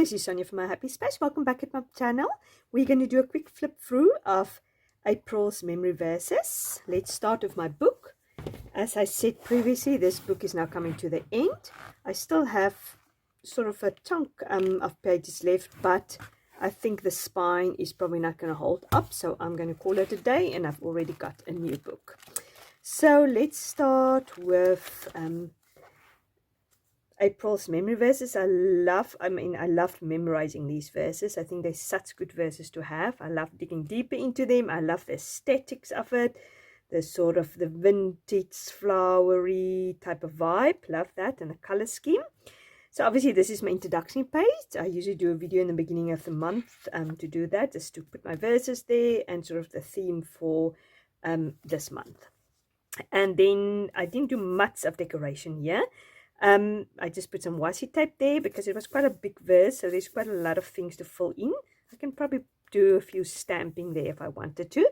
this is Sonia from My Happy Space. Welcome back at my channel. We're going to do a quick flip through of April's memory verses. Let's start with my book. As I said previously, this book is now coming to the end. I still have sort of a chunk of pages left, but I think the spine is probably not going to hold up, so I'm going to call it a day, and I've already got a new book. So let's start with April's memory verses. I love memorizing these verses. I think they're such good verses to have. I love digging deeper into them. I love the aesthetics of it, the sort of the vintage flowery type of vibe. Love that, and the color scheme. So obviously this is my introduction page. I usually do a video in the beginning of the month to do that, just to put my verses there and sort of the theme for this month. And then I didn't do much of decoration here. I just put some washi tape there because it was quite a big verse, so there's quite a lot of things to fill in. I can probably do a few stamping there if I wanted to.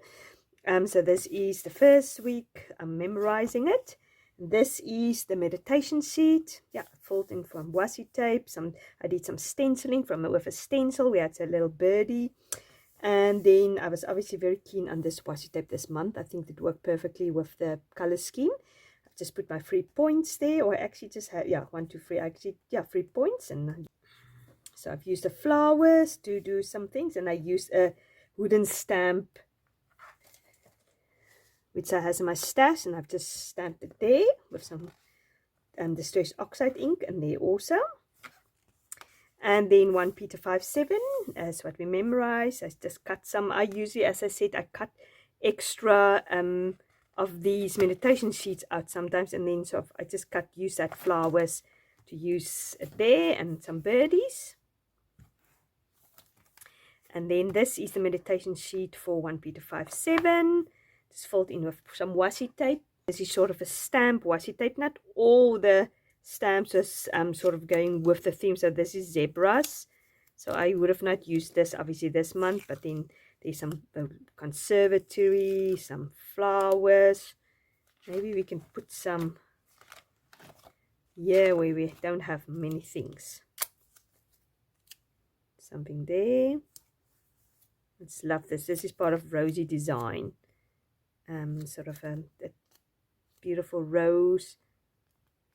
So this is the first week. I'm memorizing it. This is the meditation sheet. Yeah, filled in from washi tape. I did some stenciling with a stencil. We had a little birdie. And then I was obviously very keen on this washi tape this month. I think it worked perfectly with the color scheme. Just put my 3 points there, or I actually just have 1 2 3 3 points. And so I've used the flowers to do some things, and I used a wooden stamp which I has in my stash, and I've just stamped it there with some distress oxide ink in there also. And then 1 Peter 5:7 is what we memorize. I just cut some. I usually, as I said, I cut extra of these meditation sheets out sometimes, and then so I just use that flowers to use it there, and some birdies. And then this is the meditation sheet for 1 Peter 5:7. Just filled in with some washi tape. This is sort of a stamp washi tape. Not all the stamps are sort of going with the theme. So this is zebras. So I would have not used this obviously this month, but then there's some conservatory, some flowers. Maybe we can put some here where we don't have many things. Something there. Let's love this. This is part of Rosy Design. Sort of a beautiful rose.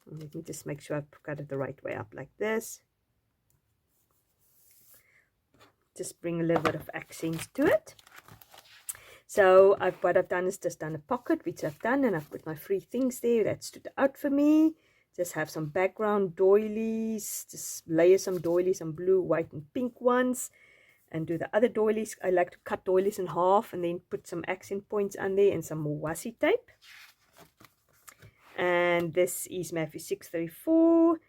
Let me just make sure I've got it the right way up like this. Just bring a little bit of accents to it. So what I've done is just done a pocket, which I've done, and I've put my 3 things there that stood out for me. Just have some background doilies, just layer some doilies, some blue, white and pink ones, and do the other doilies. I like to cut doilies in half and then put some accent points on there and some more washi tape. And this is Matthew 6:34.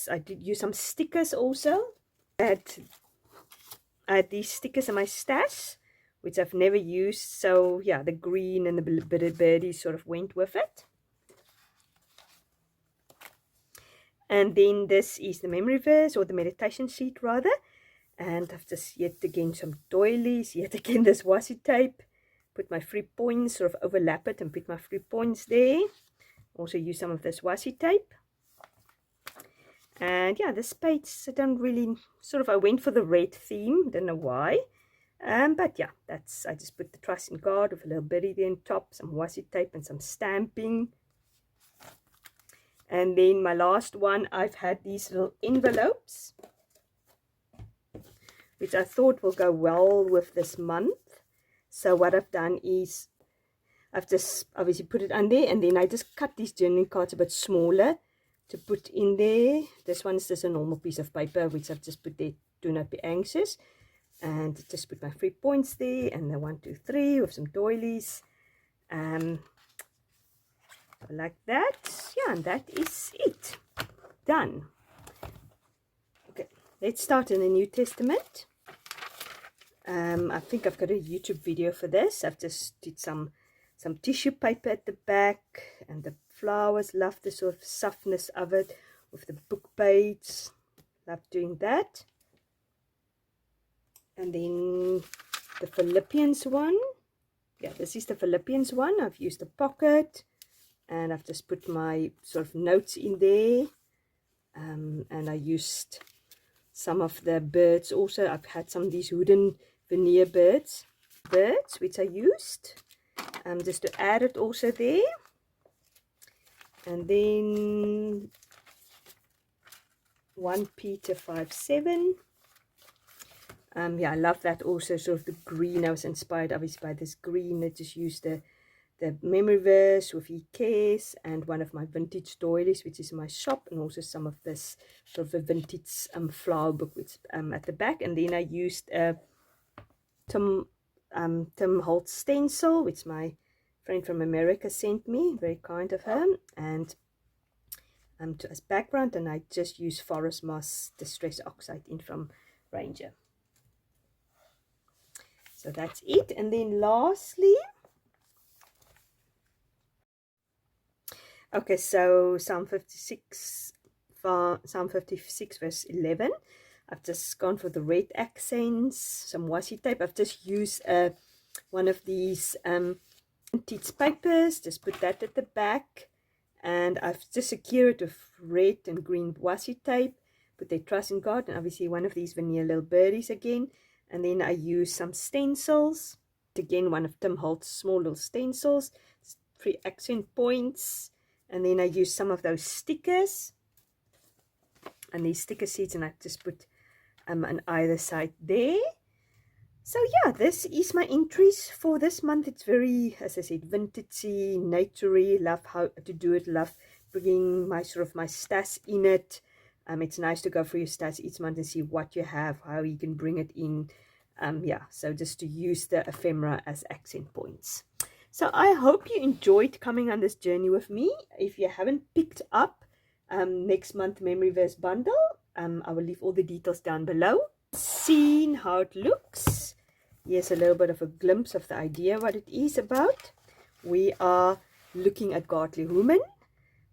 I did use some stickers also. I had these stickers in my stash, which I've never used. So yeah, the green and the birdie sort of went with it. And then this is the memory verse, or the meditation sheet rather. And I've just yet again some doilies, yet again this washi tape. Put my 3 points, sort of overlap it and put my 3 points there. Also use some of this washi tape. And yeah, this page, I don't really, I went for the red theme, don't know why. But yeah, I just put the trust in God with a little birdie there on top, some washi tape and some stamping. And then my last one, I've had these little envelopes, which I thought will go well with this month. So what I've done is, I've just obviously put it on there, and then I just cut these journaling cards a bit smaller to put in there. This one is just a normal piece of paper, which I've just put there, do not be anxious. And just put my 3 points there, and the 1 2 3 with some doilies. Like that. Yeah, and that is it. Done. Okay, let's start in the New Testament. I think I've got a YouTube video for this. I've just did some tissue paper at the back, and the flowers. Love the sort of softness of it with the book page. Love doing that. And then the Philippians one. Yeah, this is the Philippians one. I've used a pocket, and I've just put my sort of notes in there. And I used some of the birds also. I've had some of these wooden veneer birds which I used just to add it also there. And then 1 Peter 5:7. Yeah, I love that also, sort of the green. I was inspired obviously by this green. I just used the memory verse with He cares, and one of my vintage doilies, which is in my shop, and also some of this sort of a vintage flower book, which at the back. And then I used a Tim Holt stencil, which my friend from America sent me, very kind of her, and as background. And I just use Forest Moss Distress Oxide in from Ranger. So that's it. And then lastly, okay, so Psalm 56 verse 11. I've just gone for the red accents, some washi tape. I've just used one of these vintage papers, just put that at the back, and I've just secured it with red and green washi tape. Put their trust in God, and obviously one of these veneer little birdies again. And then I use some stencils, again one of Tim Holt's small little stencils, 3 accent points. And then I use some of those stickers and these sticker seeds, and I just put on either side there. So yeah, this is my entries for this month. It's very, as I said, vintagey, naturey. Love how to do it. Love bringing my sort of my stats in it. It's nice to go through your stats each month and see what you have, how you can bring it in. Yeah, so just to use the ephemera as accent points. So I hope you enjoyed coming on this journey with me. If you haven't picked up next month memory verse bundle, I will leave all the details down below. Seeing how it looks. Here's a little bit of a glimpse of the idea, what it is about. We are looking at godly women.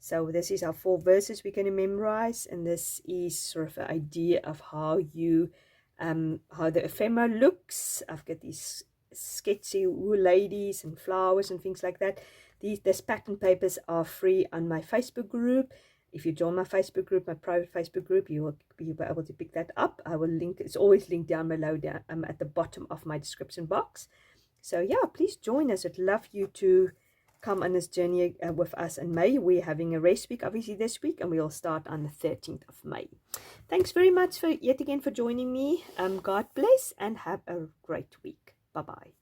So this is our 4 verses we're going to memorize, and this is sort of an idea of how you, how the ephemera looks. I've got these sketchy wool ladies and flowers and things like that. These pattern papers are free on my Facebook group. If you join my Facebook group, my private Facebook group, you will be able to pick that up. I will link, it's always linked down below there, at the bottom of my description box. So yeah, please join us. I'd love you to come on this journey with us in May. We're having a race week obviously this week, and we'll start on the 13th of May. Thanks very much for yet again for joining me. God bless and have a great week. Bye bye.